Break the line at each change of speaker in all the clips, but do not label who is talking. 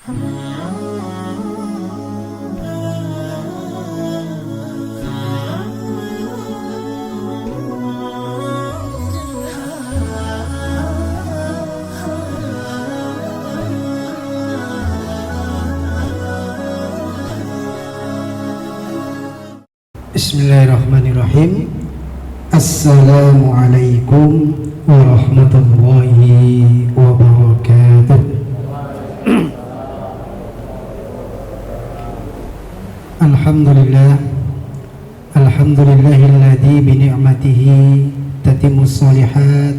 Bismillahirrahmanirrahim. Assalamualaikum warahmatullahi wabarakatuh. Alhamdulillah, alhamdulillahilladzi bi ni'matihi tatimmus shalihat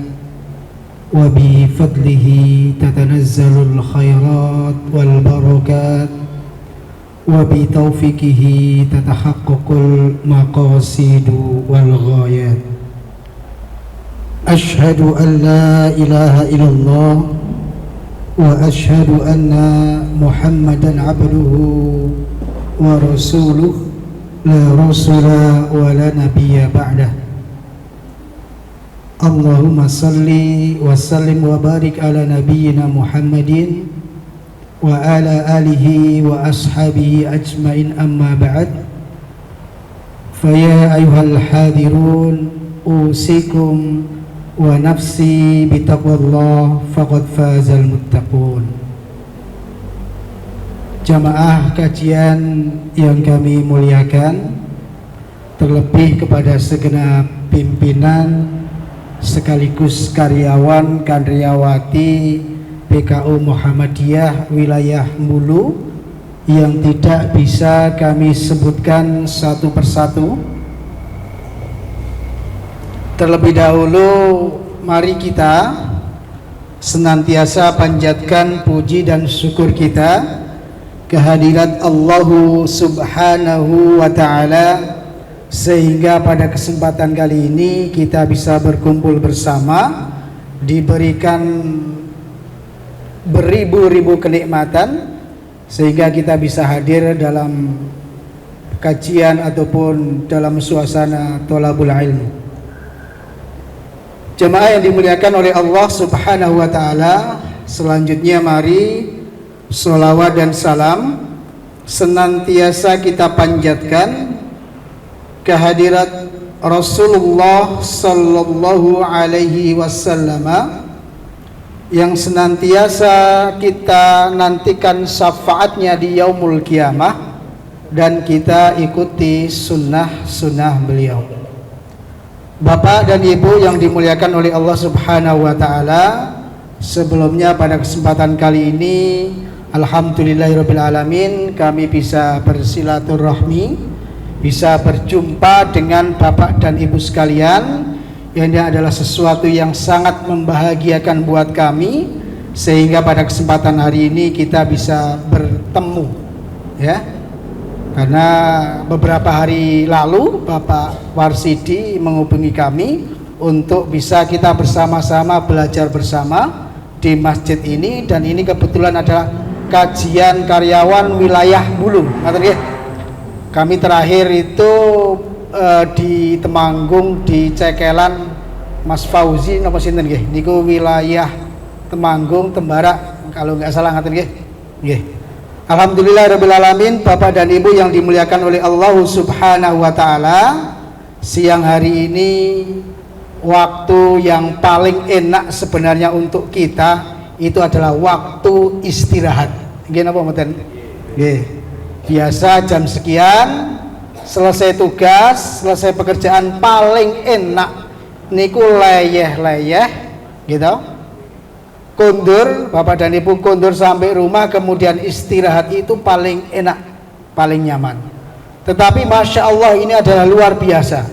wa bi fadlihi tatanazzalul khairat wal barakat wa bi taufiqihi tatahaqqaqul maqasidu wal ghayat. Ashhadu an la ilaha illallah wa ashhadu anna Muhammadan abduhu wa rasuluh la rasula wa la nabiyya ba'dah. Allahumma salli wa sallim wa barik ala nabiyyina Muhammadin wa ala alihi wa ashabihi ajmain, amma ba'd. Faya ayuhal hadirun, usikum wa nafsi bitaqwallah faqad fazal muttaqun. Jamaah kajian yang kami muliakan, terlebih kepada segenap pimpinan sekaligus karyawati PKU Muhammadiyah wilayah Mulu yang tidak bisa kami sebutkan satu persatu. Terlebih dahulu mari kita senantiasa panjatkan puji dan syukur kita kehadirat Allah Subhanahu wa ta'ala, sehingga pada kesempatan kali ini kita bisa berkumpul bersama, diberikan beribu-ribu kenikmatan sehingga kita bisa hadir dalam kajian ataupun dalam suasana thalabul ilmu. Jemaah yang dimuliakan oleh Allah Subhanahu wa ta'ala, selanjutnya mari sholawat dan salam senantiasa kita panjatkan kehadirat Rasulullah sallallahu alaihi wasallam yang senantiasa kita nantikan syafaatnya di yaumul kiamah, dan kita ikuti sunnah beliau. Bapak dan Ibu yang dimuliakan oleh Allah Subhanahu wa ta'ala, sebelumnya pada kesempatan kali ini alhamdulillahirabbil alamin kami bisa bersilaturahmi, bisa berjumpa dengan Bapak dan Ibu sekalian. Ini adalah sesuatu yang sangat membahagiakan buat kami, sehingga pada kesempatan hari ini kita bisa bertemu, ya. Karena beberapa hari lalu Bapak Warsidi menghubungi kami untuk bisa kita bersama-sama belajar bersama di masjid ini, dan ini kebetulan adalah kajian karyawan wilayah Mulu. Kami terakhir itu di Temanggung, di Cekelan, Mas Fauzi napa sinten nggih niku wilayah Temanggung, Tembara kalau nggak salah ngaten nggih. Nggih. Alhamdulillahirabbil alamin, Bapak dan Ibu yang dimuliakan oleh Allah Subhanahu wa taala, siang hari ini waktu yang paling enak sebenarnya untuk kita itu adalah waktu istirahat. Nggih napa mboten? Nggih. Biasa jam sekian selesai tugas, selesai pekerjaan, paling enak niku leyeh-leyeh gitu, kundur, Bapak dan Ibu kundur sampai rumah, kemudian istirahat, itu paling enak, paling nyaman. Tetapi Masya Allah ini adalah luar biasa,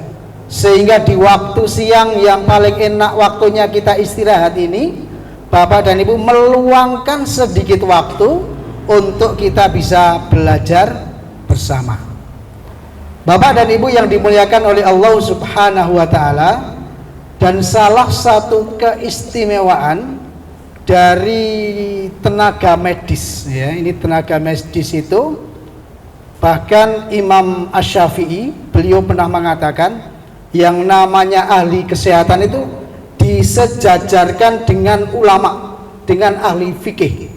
sehingga di waktu siang yang paling enak waktunya kita istirahat ini, Bapak dan Ibu meluangkan sedikit waktu untuk kita bisa belajar bersama. Bapak dan Ibu yang dimuliakan oleh Allah Subhanahu wa ta'ala, dan salah satu keistimewaan dari tenaga medis, ya, ini tenaga medis itu, bahkan Imam Asy-Syafi'i beliau pernah mengatakan yang namanya ahli kesehatan itu disejajarkan dengan ulama, dengan ahli fikih.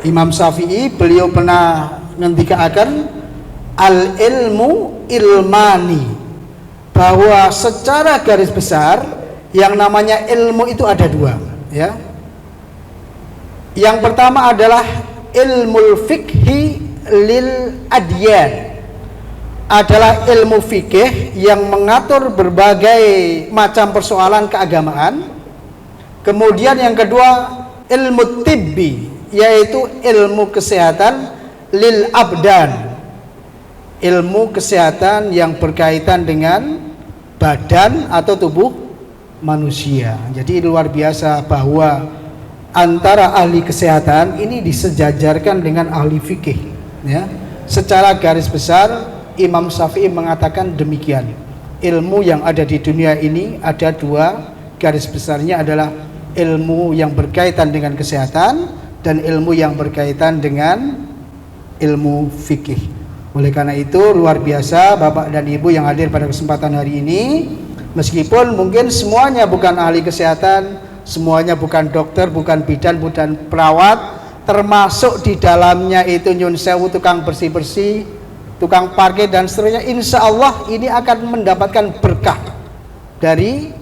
Imam Syafi'i beliau pernah ngendikaaken al ilmu ilmani, bahwa secara garis besar yang namanya ilmu itu ada dua, ya. Yang pertama adalah ilmu fikhi lil adyan, adalah ilmu fikih yang mengatur berbagai macam persoalan keagamaan. Kemudian yang kedua ilmu tibbi, yaitu ilmu kesehatan lil abdan, ilmu kesehatan yang berkaitan dengan badan atau tubuh manusia. Jadi luar biasa bahwa antara ahli kesehatan ini disejajarkan dengan ahli fikih, ya. Secara garis besar Imam Syafi'i mengatakan demikian. Ilmu yang ada di dunia ini ada dua, garis besarnya adalah ilmu yang berkaitan dengan kesehatan dan ilmu yang berkaitan dengan ilmu fikih. Oleh karena itu luar biasa Bapak dan Ibu yang hadir pada kesempatan hari ini, meskipun mungkin semuanya bukan ahli kesehatan, semuanya bukan dokter, bukan bidan, bukan perawat, termasuk di dalamnya itu nyun sewu tukang bersih-bersih, tukang parkir dan seterusnya, insya Allah ini akan mendapatkan berkah dari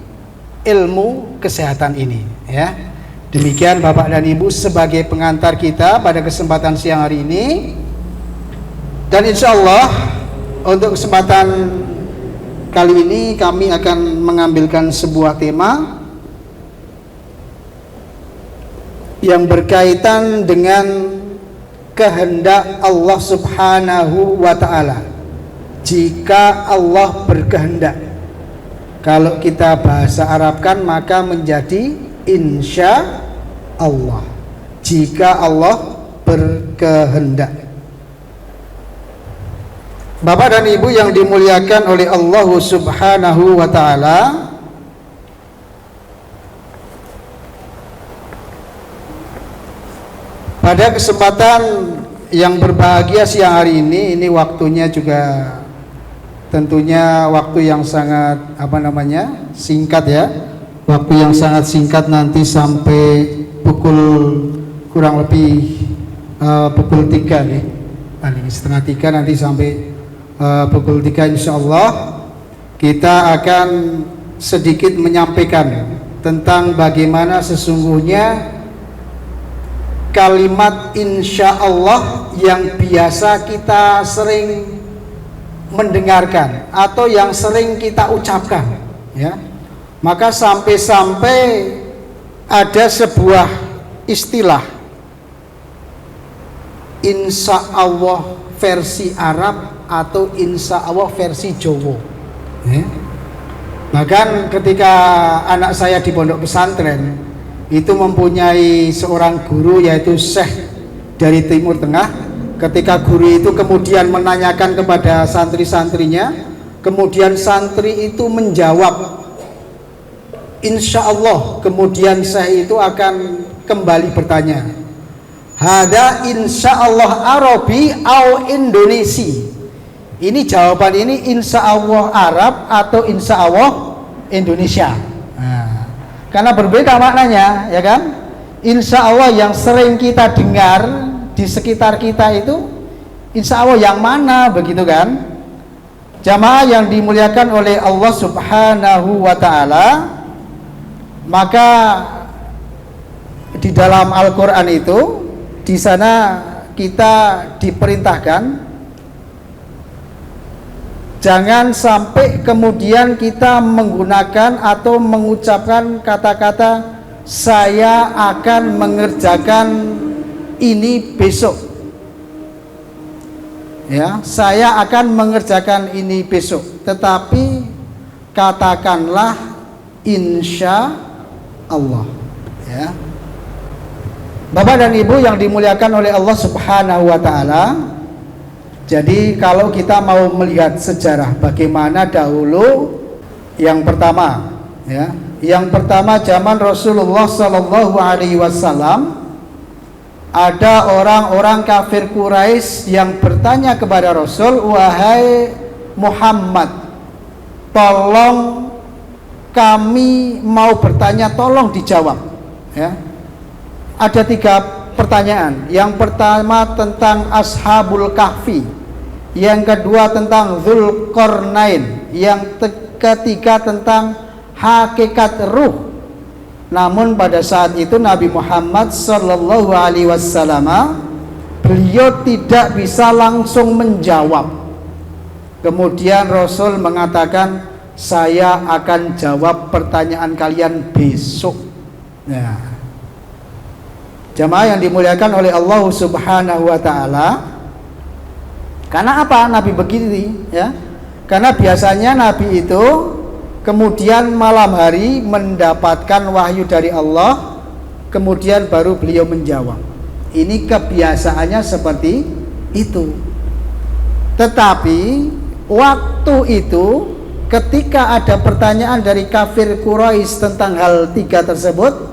ilmu kesehatan ini, ya. Demikian Bapak dan Ibu sebagai pengantar kita pada kesempatan siang hari ini. Dan insya Allah untuk kesempatan kali ini kami akan mengambilkan sebuah tema yang berkaitan dengan kehendak Allah Subhanahu wa ta'ala. Jika Allah berkehendak, kalau kita bahasa Arabkan maka menjadi insya Allah, jika Allah berkehendak. Bapak dan Ibu yang dimuliakan oleh Allah Subhanahu wa ta'ala, pada kesempatan yang berbahagia siang hari ini waktunya juga tentunya waktu yang sangat singkat, ya. Waktu yang sangat singkat, nanti sampai pukul kurang lebih pukul 3 nih, paling setengah 3 nanti sampai pukul 3 insya Allah kita akan sedikit menyampaikan tentang bagaimana sesungguhnya kalimat insya Allah yang biasa kita sering mendengarkan atau yang sering kita ucapkan, ya. Maka sampai-sampai ada sebuah istilah insya Allah versi Arab atau insya Allah versi Jawa, ya. Bahkan ketika anak saya di pondok pesantren itu mempunyai seorang guru yaitu Syekh dari Timur Tengah. Ketika guru itu kemudian menanyakan kepada santri-santrinya, kemudian santri itu menjawab insya Allah, kemudian Syekh itu akan kembali bertanya, hada insya Allah Arabi au Indonesi. Ini jawaban ini insya Allah Arab atau insya Allah Indonesia. Nah, karena berbeda maknanya, ya kan? Insya Allah yang sering kita dengar di sekitar kita itu insya Allah yang mana, begitu kan? Jamaah yang dimuliakan oleh Allah Subhanahu wa ta'ala, maka di dalam Al-Quran itu, di sana kita diperintahkan jangan sampai kemudian kita menggunakan atau mengucapkan kata-kata saya akan mengerjakan ini besok, ya, saya akan mengerjakan ini besok, tetapi katakanlah insya Allah, ya. Bapak dan Ibu yang dimuliakan oleh Allah Subhanahu wa ta'ala, jadi kalau kita mau melihat sejarah bagaimana dahulu, yang pertama, ya, yang pertama zaman Rasulullah Sallallahu Alaihi Wasallam, ada orang-orang kafir Quraisy yang bertanya kepada Rasul, wahai Muhammad, tolong kami mau bertanya, tolong dijawab, ya. Ada pertanyaan. Yang pertama tentang Ashabul Kahfi, yang kedua tentang Dzulqarnain, yang ketiga tentang hakikat ruh. Namun pada saat itu Nabi Muhammad sallallahu alaihi wasallam beliau tidak bisa langsung menjawab. Kemudian Rasul mengatakan, saya akan jawab pertanyaan kalian besok. Nah, jamaah yang dimuliakan oleh Allah Subhanahu wa taala. Karena apa Nabi begini ya? Karena biasanya Nabi itu kemudian malam hari mendapatkan wahyu dari Allah, kemudian baru beliau menjawab. Ini kebiasaannya seperti itu. Tetapi waktu itu ketika ada pertanyaan dari kafir Quraisy tentang hal tiga tersebut,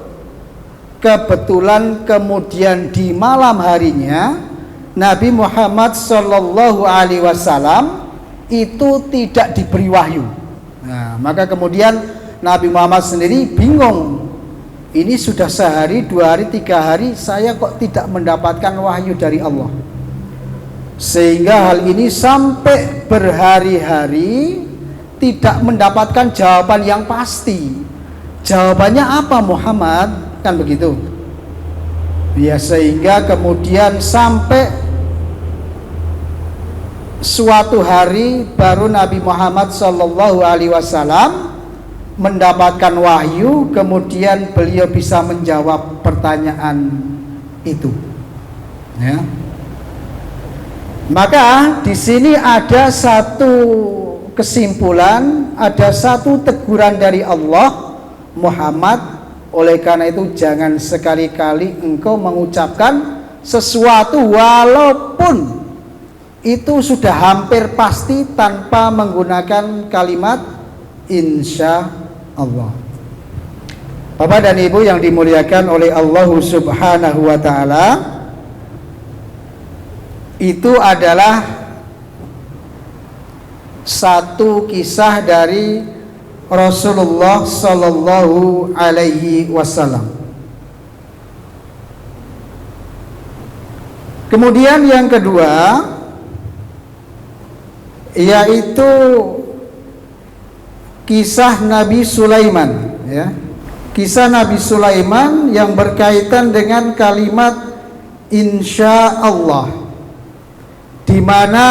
kebetulan kemudian di malam harinya Nabi Muhammad sallallahu alaihi wasallam itu tidak diberi wahyu. Nah, maka kemudian Nabi Muhammad sendiri bingung. Ini sudah sehari, 2 hari, 3 hari saya kok tidak mendapatkan wahyu dari Allah. Sehingga hal ini sampai berhari-hari tidak mendapatkan jawaban yang pasti. Jawabannya apa Muhammad? Kan begitu. Ya, sehingga kemudian sampai suatu hari baru Nabi Muhammad sallallahu alaihi wasallam mendapatkan wahyu, kemudian beliau bisa menjawab pertanyaan itu. Ya. Maka di sini ada satu kesimpulan, ada satu teguran dari Allah, Muhammad, oleh karena itu jangan sekali-kali engkau mengucapkan sesuatu walaupun itu sudah hampir pasti tanpa menggunakan kalimat insya Allah. Bapak dan Ibu yang dimuliakan oleh Allah Subhanahu wa taala, itu adalah satu kisah dari Rasulullah sallallahu alaihi wasallam. Kemudian yang kedua yaitu kisah Nabi Sulaiman, ya. Kisah Nabi Sulaiman yang berkaitan dengan kalimat insya Allah, di mana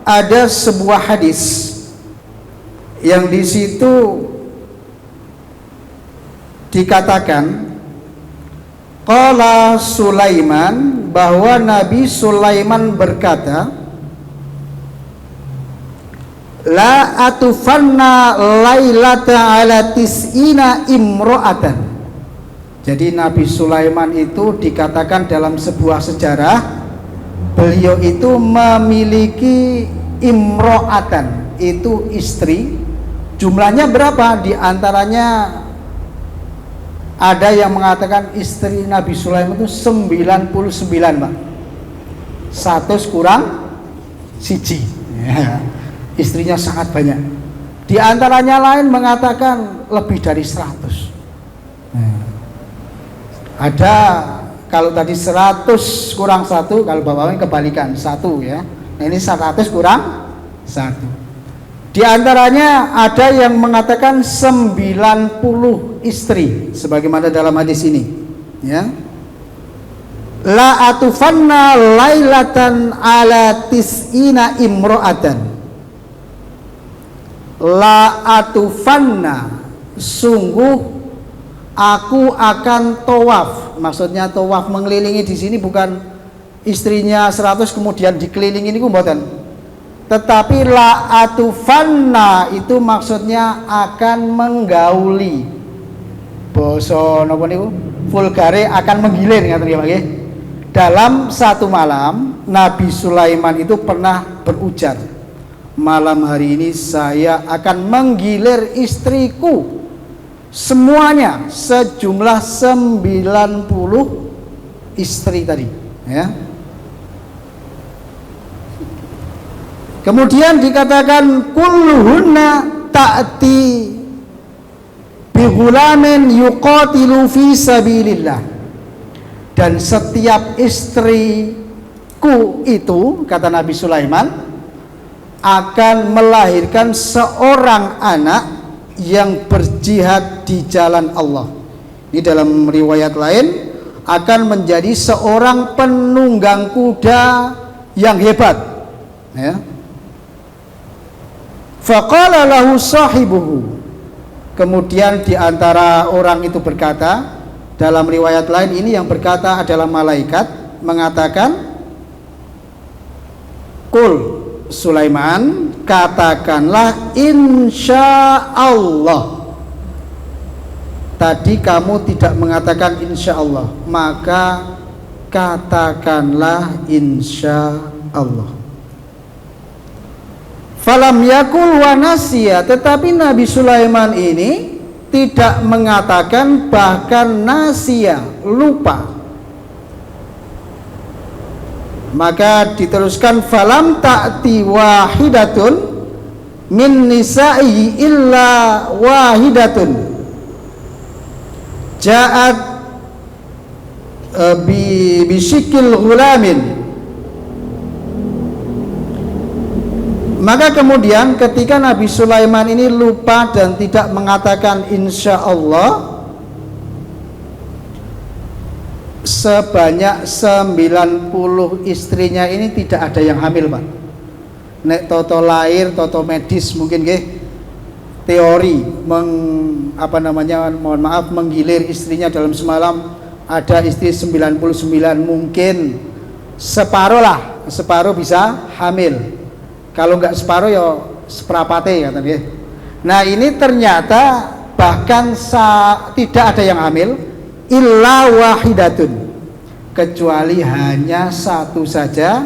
ada sebuah hadis yang di situ dikatakan qala Sulaiman, bahwa Nabi Sulaiman berkata, la atufanna lailata ala tis'ina imro'atan. Jadi Nabi Sulaiman itu dikatakan dalam sebuah sejarah, beliau itu memiliki imro'atan, itu istri. Jumlahnya berapa? Di antaranya ada yang mengatakan istri Nabi Sulaiman itu 99, Pak. 100 kurang siji. Ya. Istrinya sangat banyak. Di antaranya lain mengatakan lebih dari 100. Ada, kalau tadi 100 kurang 1, kalau bapaknya kebalikan 1 ya. Nah, ini 100 kurang 1. Di antaranya ada yang mengatakan 90 istri, sebagaimana dalam hadis ini. Ya. La atufanna lailatan ala tis'ina imro'atan. La atufanna, sungguh aku akan tawaf. Maksudnya tawaf mengelilingi di sini bukan istrinya 100 kemudian dikelilingi ini mboten. Tetapi la atufanna itu maksudnya akan menggauli. Basa napa niku? Vulgare akan menggilir ngaten nggih Pak nggih. Dalam satu malam Nabi Sulaiman itu pernah berujar, malam hari ini saya akan menggilir istriku semuanya, sejumlah 90 istri tadi ya. Kemudian dikatakan kulluhunna ta'ti bi ghulamin yuqatilu fi sabilillah. dan setiap istriku itu, kata Nabi Sulaiman, akan melahirkan seorang anak yang berjihad di jalan Allah. Ini dalam riwayat lain, akan menjadi seorang penunggang kuda yang hebat, ya. Faqala lahu sahibuhu, kemudian di antara orang itu berkata, dalam riwayat lain ini yang berkata adalah malaikat, mengatakan, Qul Sulaiman, katakanlah insya Allah. Tadi kamu tidak mengatakan insya Allah, maka katakanlah insya Allah. Falam yakul wa nasiya, tetapi Nabi Sulaiman ini tidak mengatakan, bahkan nasiya, lupa. Maka diteruskan, falam ta'ti wahidatun min nisa'i illa wahidatun ja'at bisyikil ghulamin. Maka kemudian ketika Nabi Sulaiman ini lupa dan tidak mengatakan insya Allah, sebanyak 90 istrinya ini tidak ada yang hamil, Pak. Nek toto lahir, toto medis mungkin teori mohon maaf, menggilir istrinya dalam semalam, ada istri 99, mungkin separuh bisa hamil. Kalau nggak separuh ya seperapate, katanya. Nah ini ternyata bahkan tidak ada yang hamil, illa wahidatun, kecuali hanya satu saja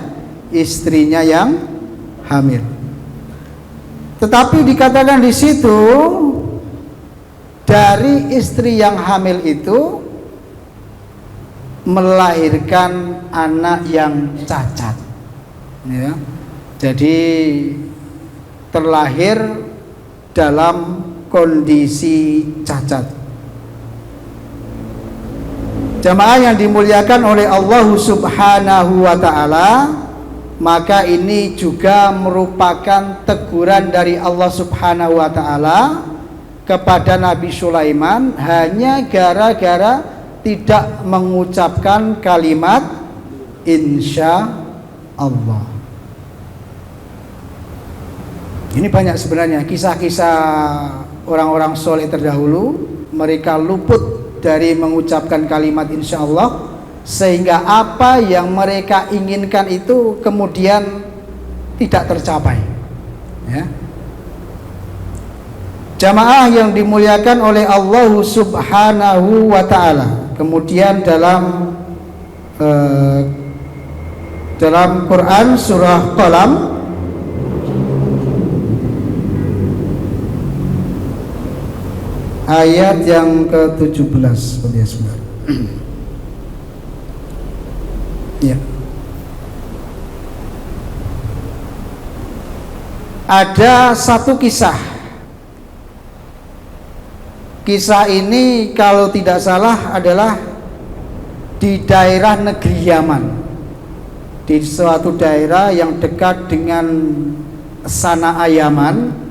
istrinya yang hamil. Tetapi dikatakan di situ, dari istri yang hamil itu melahirkan anak yang cacat, ya. Jadi terlahir dalam kondisi cacat. Jamaah yang dimuliakan oleh Allah Subhanahu wa ta'ala, maka ini juga merupakan teguran dari Allah Subhanahu wa ta'ala kepada Nabi Sulaiman, hanya gara-gara tidak mengucapkan kalimat insya Allah. Ini banyak sebenarnya kisah-kisah orang-orang soleh terdahulu, mereka luput dari mengucapkan kalimat insya Allah, sehingga apa yang mereka inginkan itu kemudian tidak tercapai, ya. Jamaah yang dimuliakan oleh Allah Subhanahu wa ta'ala, kemudian dalam Quran surah Qalam ayat yang ke-17, sebentar. Ya. Ada satu kisah. Kisah ini kalau tidak salah adalah di daerah negeri Yaman, di suatu daerah yang dekat dengan Sanaa Yaman.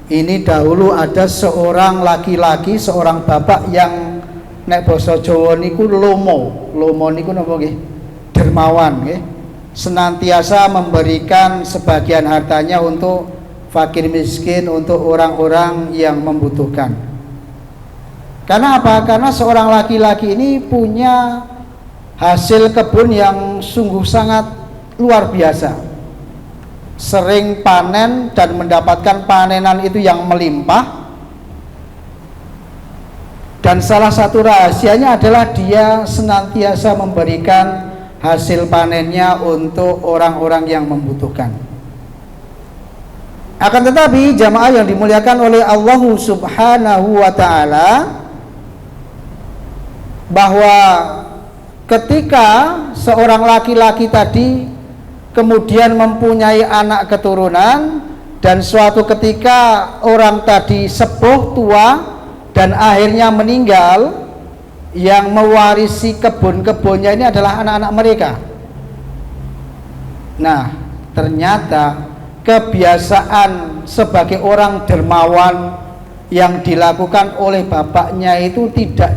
Ini dahulu ada seorang laki-laki, seorang bapak yang nek basa Jawa niku lomo niku napa nggih? Dermawan nggih. Senantiasa memberikan sebagian hartanya untuk fakir miskin, untuk orang-orang yang membutuhkan. Karena apa? Karena seorang laki-laki ini punya hasil kebun yang sungguh sangat luar biasa. Sering panen dan mendapatkan panenan itu yang melimpah. Dan salah satu rahasianya adalah dia senantiasa memberikan hasil panennya untuk orang-orang yang membutuhkan. Akan tetapi jamaah yang dimuliakan oleh Allah Subhanahu wa ta'ala, bahwa ketika seorang laki-laki tadi kemudian mempunyai anak keturunan, dan suatu ketika orang tadi sepuh tua dan akhirnya meninggal, yang mewarisi kebun-kebunnya ini adalah anak-anak mereka. Nah, ternyata kebiasaan sebagai orang dermawan yang dilakukan oleh bapaknya itu tidak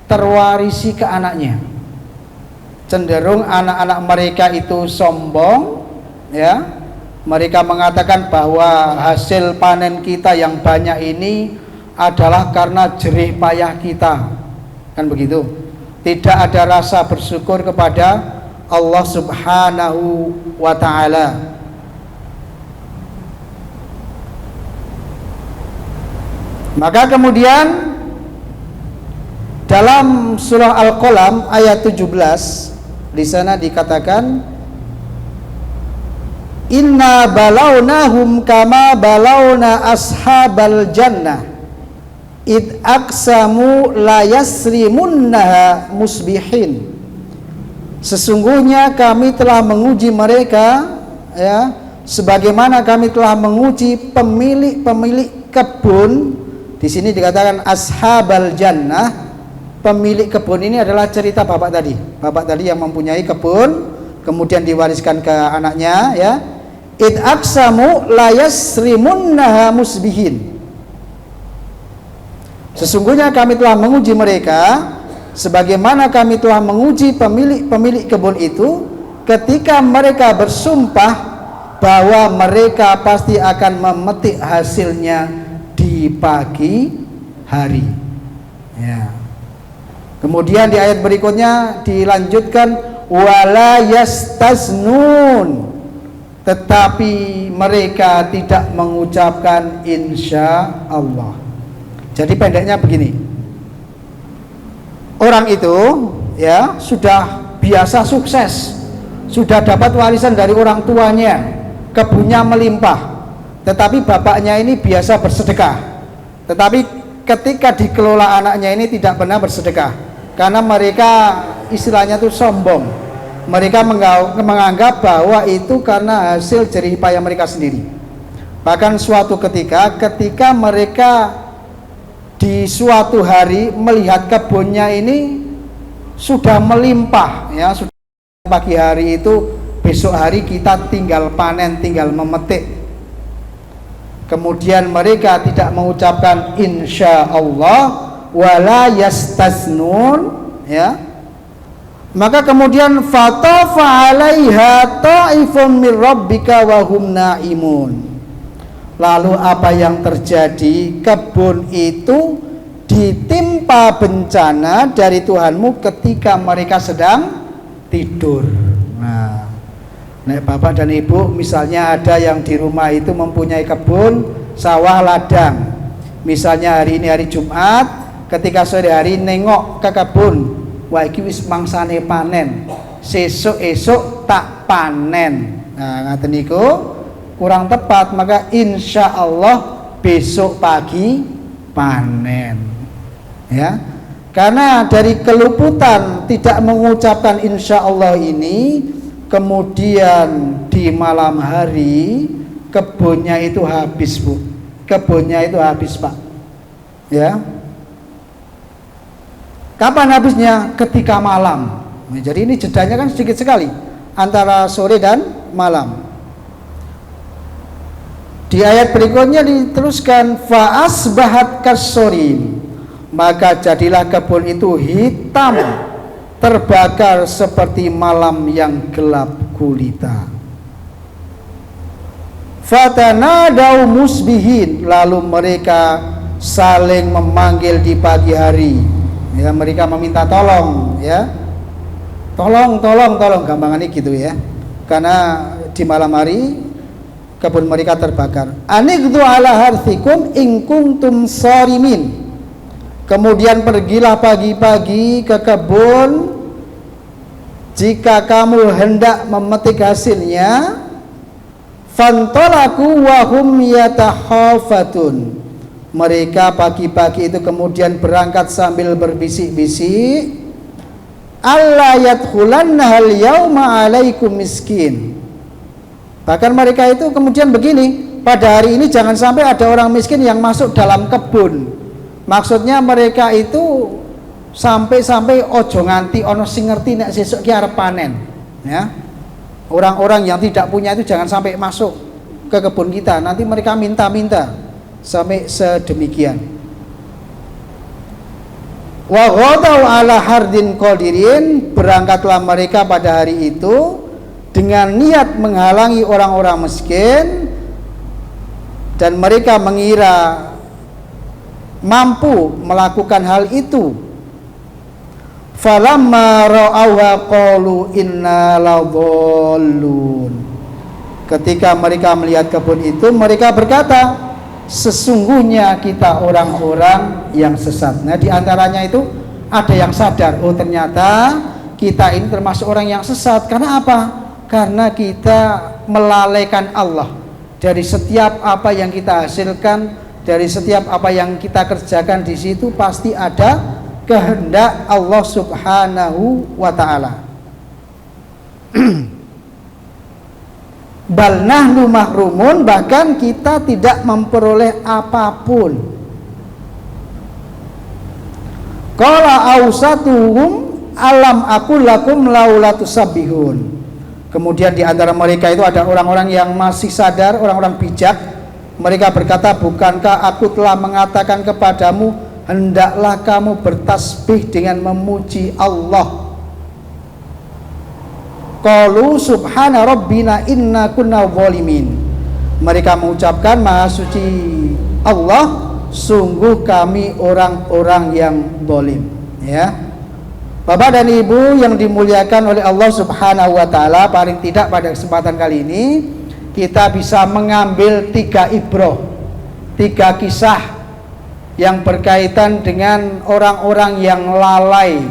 terwarisi ke anaknya. Cenderung anak-anak mereka itu sombong, ya. Mereka mengatakan bahwa hasil panen kita yang banyak ini adalah karena jerih payah kita. Kan begitu. Tidak ada rasa bersyukur kepada Allah Subhanahu wa ta'ala. Maka kemudian dalam surah Al-Qalam ayat 17 di sana dikatakan, inna balawnahum kama balawna ashabal jannah id aqsamu la yasrimunnaha musbihin. Sesungguhnya kami telah menguji mereka, ya, sebagaimana kami telah menguji pemilik-pemilik kebun. Di sini dikatakan ashabal jannah. Pemilik kebun ini adalah cerita bapak tadi. Bapak tadi yang mempunyai kebun kemudian diwariskan ke anaknya, ya. Id aqsamu la yasrimunnaha musbihin. Sesungguhnya kami telah menguji mereka sebagaimana kami telah menguji pemilik kebun itu ketika mereka bersumpah bahwa mereka pasti akan memetik hasilnya di pagi hari, ya. Kemudian di ayat berikutnya dilanjutkan wala yastaznun, tetapi mereka tidak mengucapkan insya Allah. Jadi pendeknya begini, orang itu, ya, sudah biasa sukses, sudah dapat warisan dari orang tuanya, kebunnya melimpah, tetapi bapaknya ini biasa bersedekah, tetapi ketika dikelola anaknya ini tidak pernah bersedekah, karena mereka istilahnya itu sombong. Mereka menganggap bahwa itu karena hasil jerih payah mereka sendiri. Bahkan suatu ketika mereka di suatu hari melihat kebunnya ini sudah melimpah, ya, sudah pagi hari itu, besok hari kita tinggal panen, tinggal memetik. Kemudian mereka tidak mengucapkan insya Allah wala yastaznun, ya. Maka kemudian fatafa 'alaiha ta'ifun mir rabbika wa hum naimun. Lalu apa yang terjadi? Kebun itu ditimpa bencana dari Tuhanmu ketika mereka sedang tidur. Nah, nek bapak dan ibu misalnya ada yang di rumah itu mempunyai kebun sawah ladang, misalnya hari ini hari Jumat, ketika sore hari nengok ke kebun, wah iki wis mangsane panen, sesuk-esuk tak panen. Nah, ngaten niku kurang tepat, maka insya Allah besok pagi panen, ya. Karena dari keluputan tidak mengucapkan insya Allah ini, kemudian di malam hari kebunnya itu habis, Bu. Kebunnya itu habis, Pak, ya. Kapan habisnya? Ketika malam. Nah, jadi ini jedanya kan sedikit sekali antara sore dan malam. Di ayat berikutnya diteruskan fa asbahat kasorim, maka jadilah kebun itu hitam, terbakar seperti malam yang gelap gulita. Fatanadau musbihin, lalu mereka saling memanggil di pagi hari, ya, mereka meminta tolong, ya, tolong gampangannya gitu, ya, karena di malam hari kebun mereka terbakar. Anigdu ala harthikum in kuntum sarimin. Kemudian pergilah pagi-pagi ke kebun jika kamu hendak memetik hasilnya. Fantalaku wa hum yatahaffatun. Mereka pagi-pagi itu kemudian berangkat sambil berbisik-bisik, alla yadkhulannahal yauma alaikum miskin. Bahkan mereka itu kemudian begini, pada hari ini jangan sampai ada orang miskin yang masuk dalam kebun. Maksudnya mereka itu Sampai-sampai ojo nganti ono sing ngerti nek sesuk ki arep panen, ya. Orang-orang yang tidak punya itu jangan sampai masuk ke kebun kita, nanti mereka minta-minta sampai sedemikian. Wa ghadau ala hardin qadirin, berangkatlah mereka pada hari itu dengan niat menghalangi orang-orang miskin, dan mereka mengira mampu melakukan hal itu. Falamma ra'awha qalu inna ladhallun. Ketika mereka melihat kebun itu, mereka berkata, sesungguhnya kita orang-orang yang sesat. Nah, di antaranya itu ada yang sadar, oh ternyata kita ini termasuk orang yang sesat. Karena apa? Karena kita melalaikan Allah. Dari setiap apa yang kita hasilkan, dari setiap apa yang kita kerjakan, di situ pasti ada kehendak Allah Subhanahu wa ta'ala. Bal nahnu mahrumun, bahkan kita tidak memperoleh apapun. Qala ausatuhum alam aqul lakum laula tusabbihun. Kemudian di antara mereka itu ada orang-orang yang masih sadar, orang-orang bijak. Mereka berkata, bukankah aku telah mengatakan kepadamu, hendaklah kamu bertasbih dengan memuji Allah. Qalu subhana rabbina inna kunna zalimin. Mereka mengucapkan, maha suci Allah, sungguh kami orang-orang yang zalim. Ya, Bapak dan Ibu yang dimuliakan oleh Allah Subhanahu wa ta'ala, paling tidak pada kesempatan kali ini kita bisa mengambil 3 ibrah, 3 kisah yang berkaitan dengan orang-orang yang lalai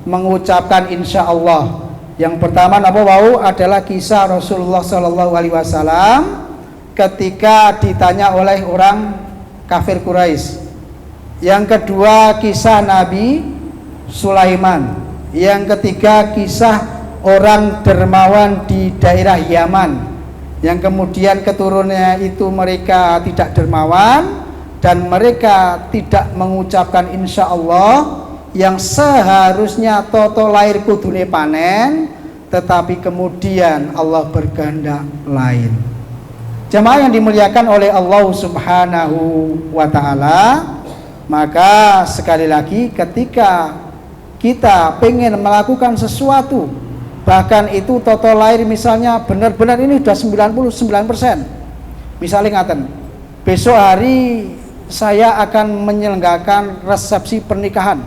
mengucapkan insya Allah. Yang pertama adalah kisah Rasulullah Shallallahu Alaihi Wasallam ketika ditanya oleh orang kafir Quraisy. Yang kedua kisah Nabi Sulaiman. Yang ketiga kisah orang dermawan di daerah Yaman, yang kemudian keturunannya itu mereka tidak dermawan dan mereka tidak mengucapkan insya Allah, yang seharusnya toto lahir kudune panen, tetapi kemudian Allah berkehendak lain. Jamaah yang dimuliakan oleh Allah Subhanahu wa ta'ala, maka sekali lagi ketika kita pengen melakukan sesuatu, bahkan itu toto lahir misalnya benar-benar ini sudah 99%, misalnya ngaten, besok hari saya akan menyelenggarakan resepsi pernikahan,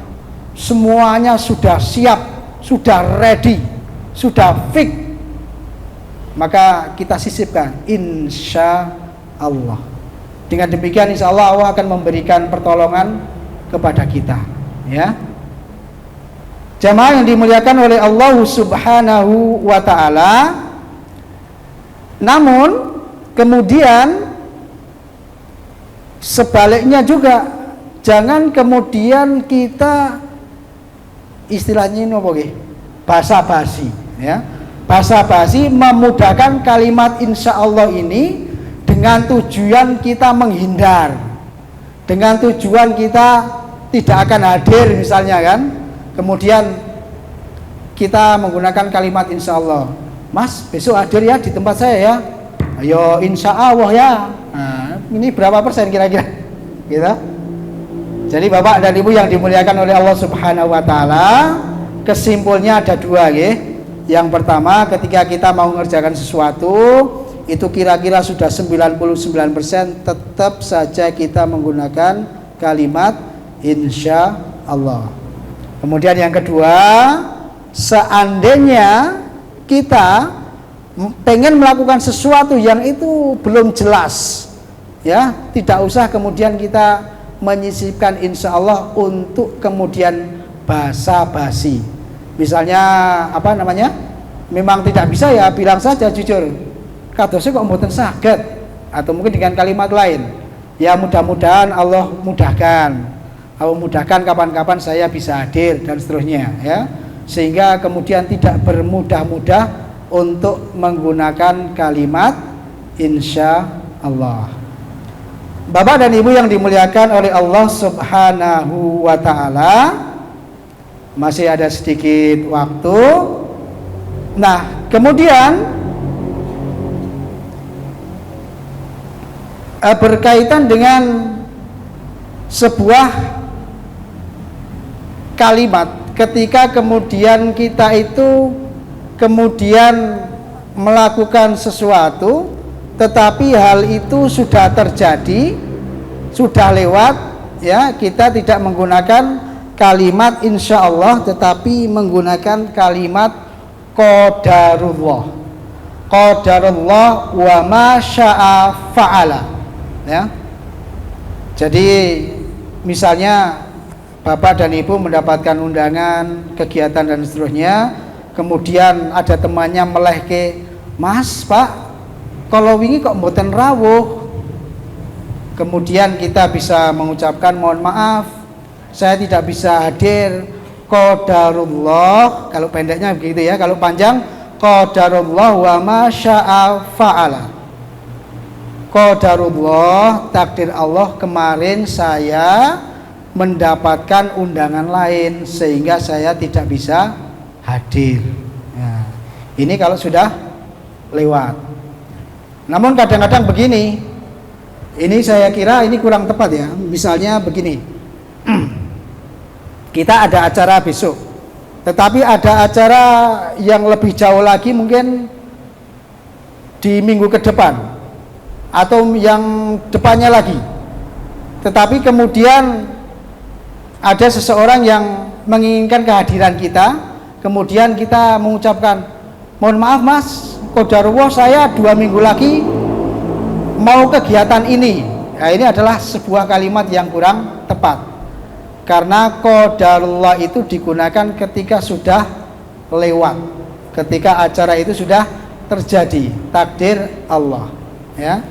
semuanya sudah siap, sudah ready, sudah fix, maka kita sisipkan insya Allah. Dengan demikian insya Allah Allah akan memberikan pertolongan kepada kita, ya. Jamaah yang dimuliakan oleh Allah Subhanahu wa ta'ala. Namun kemudian sebaliknya juga, jangan kemudian kita istilahnya ini apa nggih? Basa-basi, ya. Basa-basi memudahkan kalimat insya Allah ini dengan tujuan kita menghindar, dengan tujuan kita tidak akan hadir misalnya kan. Kemudian kita menggunakan kalimat insya Allah, Mas besok hadir ya di tempat saya ya, ayo insya Allah ya. Nah, ini berapa persen kira-kira gitu. Jadi Bapak dan Ibu yang dimuliakan oleh Allah Subhanahu wa ta'ala, kesimpulannya ada 2 ya. Yang pertama, ketika kita mau mengerjakan sesuatu itu kira-kira sudah 99%, tetap saja kita menggunakan kalimat insya Allah. Kemudian yang kedua, seandainya kita pengen melakukan sesuatu yang itu belum jelas, ya, tidak usah kemudian kita menyisipkan insya Allah untuk kemudian basa-basi. Misalnya apa namanya, memang tidak bisa ya, bilang saja jujur, kadosnya kok mboten saged, atau mungkin dengan kalimat lain, ya mudah-mudahan Allah mudahkan, Allah mudahkan kapan-kapan saya bisa hadir dan seterusnya, ya, sehingga kemudian tidak bermudah-mudah untuk menggunakan kalimat insya Allah. Bapak dan Ibu yang dimuliakan oleh Allah Subhanahu wa ta'ala, Masih ada sedikit waktu. Nah, kemudian berkaitan dengan sebuah kalimat, ketika kemudian kita itu kemudian melakukan sesuatu, tetapi hal itu sudah terjadi, sudah lewat, ya, kita tidak menggunakan kalimat insya Allah, tetapi menggunakan kalimat qadarullah. Qadarullah wa ma syaa fa'ala, ya. Jadi misalnya Bapak dan Ibu mendapatkan undangan kegiatan dan seterusnya, kemudian ada temannya melehke, Mas, Pak, kalau wingi kok mboten rawuh. Kemudian kita bisa mengucapkan mohon maaf, saya tidak bisa hadir. Qadarullah, kalau pendeknya begitu ya, kalau panjang qadarullah wa ma syaa fa'ala. Qadarullah, takdir Allah, kemarin saya mendapatkan undangan lain sehingga saya tidak bisa hadir. Nah, ini kalau sudah lewat. Namun kadang-kadang begini, ini saya kira ini kurang tepat ya. Misalnya begini, kita ada acara besok, tetapi ada acara yang lebih jauh lagi mungkin di minggu ke depan atau yang depannya lagi. Tetapi kemudian ada seseorang yang menginginkan kehadiran kita, kemudian kita mengucapkan, mohon maaf Mas, qadarullah saya 2 minggu lagi mau kegiatan ini. Nah, ini adalah sebuah kalimat yang kurang tepat, karena qadarullah itu digunakan ketika sudah lewat, ketika acara itu sudah terjadi, takdir Allah, ya.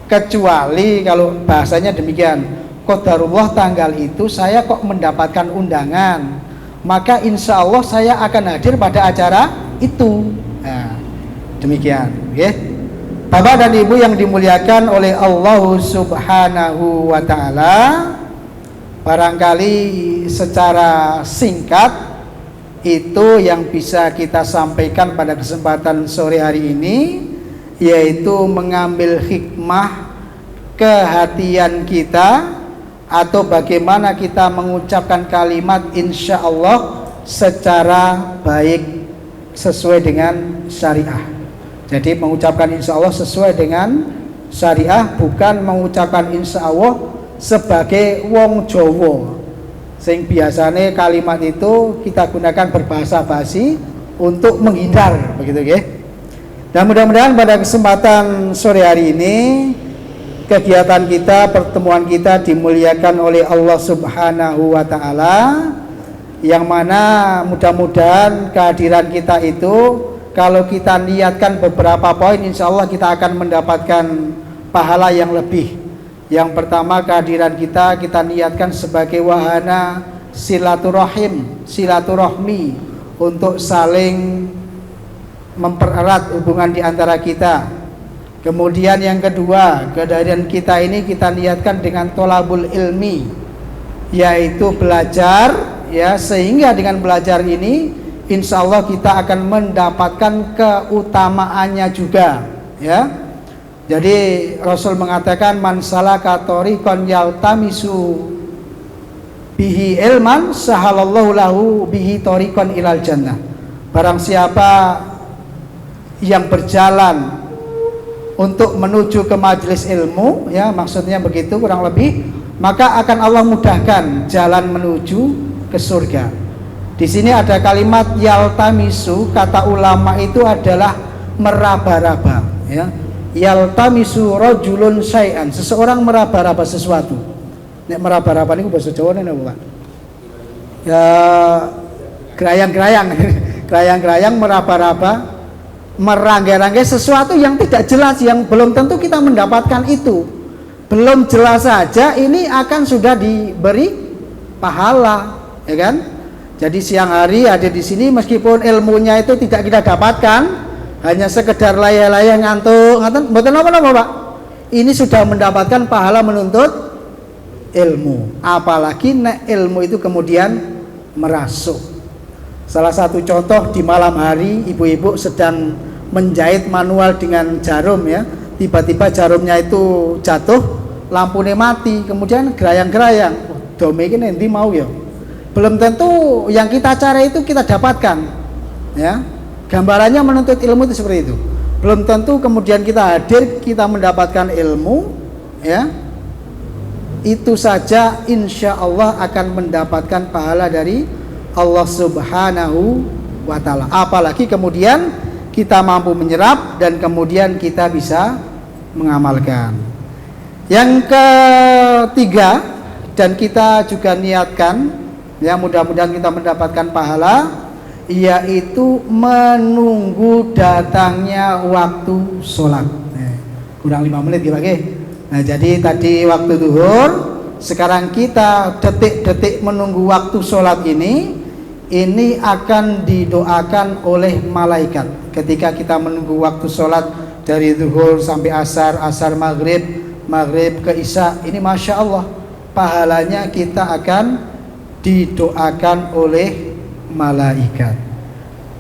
Kecuali kalau bahasanya demikian, qadarullah tanggal itu saya kok mendapatkan undangan, maka insya Allah saya akan hadir pada acara itu. Nah, demikian, ya. Bapak dan Ibu yang dimuliakan oleh Allah Subhanahu wa Ta'ala, barangkali secara singkat itu yang bisa kita sampaikan pada kesempatan sore hari ini, yaitu mengambil hikmah kehatian kita, atau bagaimana kita mengucapkan kalimat insya Allah secara baik sesuai dengan syariah. Jadi mengucapkan insya Allah sesuai dengan syariah, bukan mengucapkan insya Allah sebagai wong Jowo sing biasanya kalimat itu kita gunakan berbahasa basi untuk menghindar, begitu ya. Dan mudah-mudahan pada kesempatan sore hari ini kegiatan kita, pertemuan kita dimuliakan oleh Allah Subhanahu wa Ta'ala, yang mana mudah-mudahan kehadiran kita itu kalau kita niatkan beberapa poin, insya Allah kita akan mendapatkan pahala yang lebih. Yang pertama, kehadiran kita niatkan sebagai wahana silaturahim, silaturahmi, untuk saling mempererat hubungan di antara kita. Kemudian yang kedua, kehadiran kita ini kita niatkan dengan tolabul ilmi, yaitu belajar, ya, sehingga dengan belajar ini insya Allah kita akan mendapatkan keutamaannya juga, ya. Jadi Rasul mengatakan, man salaka thoriqan yaltamisu bihi ilman sahalallahu lahu bihi thoriqan ilal jannah. Barang siapa yang berjalan untuk menuju ke majelis ilmu, ya, maksudnya begitu kurang lebih, maka akan Allah mudahkan jalan menuju ke surga. Di sini ada kalimat yaltamisu, kata ulama itu adalah meraba-raba, ya. Yaltamisu rajulun syai'an, seseorang meraba-raba sesuatu. Nek meraba-raba niku bahasa Jawa nene apa? Ya, gerayang-gerayang. Gerayang-gerayang, meraba-raba, merangkai-rangkai sesuatu yang tidak jelas, yang belum tentu kita mendapatkan itu. Belum jelas saja ini akan sudah diberi pahala, ya kan? Jadi siang hari ada di sini, meskipun ilmunya itu tidak kita dapatkan, hanya sekedar layah-layah ngantuk, mboten apa-apa, Pak. Ini sudah mendapatkan pahala menuntut ilmu. Apalagi nek ilmu itu kemudian merasuk, Salah satu contoh di malam hari ibu-ibu sedang menjahit manual dengan jarum ya, tiba-tiba jarumnya itu jatuh, lampunya mati, kemudian gerayang-gerayang, dome ini nanti mau ya, belum tentu yang kita cari itu kita dapatkan ya. Gambarannya menuntut ilmu itu seperti itu, belum tentu kemudian kita hadir kita mendapatkan ilmu ya, itu saja insya Allah akan mendapatkan pahala dari Allah Subhanahu wa Ta'ala. Apalagi kemudian kita mampu menyerap dan kemudian kita bisa mengamalkan. Yang ketiga, dan kita juga niatkan ya, mudah-mudahan kita mendapatkan pahala, yaitu menunggu datangnya waktu sholat. Kurang 5 menit ya, nah jadi tadi waktu zuhur, sekarang kita detik-detik menunggu waktu sholat ini akan didoakan oleh malaikat. Ketika kita menunggu waktu sholat dari zuhur sampai asar, asar maghrib, maghrib ke isya, ini masya Allah pahalanya kita akan didoakan oleh malaikat.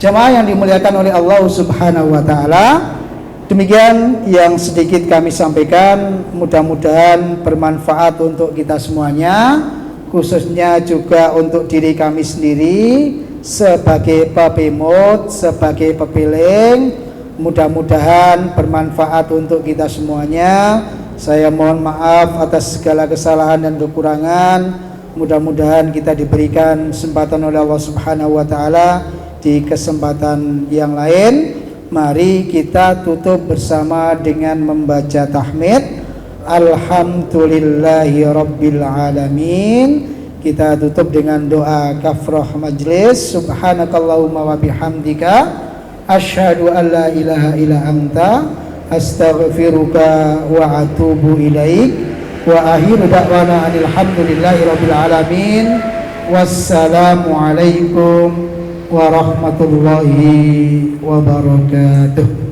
Jemaah yang dimuliakan oleh Allah Subhanahu wa Ta'ala, demikian yang sedikit kami sampaikan, mudah-mudahan bermanfaat untuk kita semuanya, khususnya juga untuk diri kami sendiri sebagai pepimut, sebagai pepiling. Mudah-mudahan bermanfaat untuk kita semuanya. Saya mohon maaf atas segala kesalahan dan kekurangan. Mudah-mudahan kita diberikan kesempatan oleh Allah Subhanahu wa Ta'ala di kesempatan yang lain. Mari kita tutup bersama dengan membaca tahmid. Alhamdulillahi Rabbil Alamin. Kita tutup dengan doa kafrah majlis. Subhanakallahumma wa bihamdika asyhadu an la ilaha illa anta astaghfiruka wa atubu ilaik. Wa akhiru da'wana alhamdulillahi Rabbil Alamin. Wassalamualaikum warahmatullahi wabarakatuh.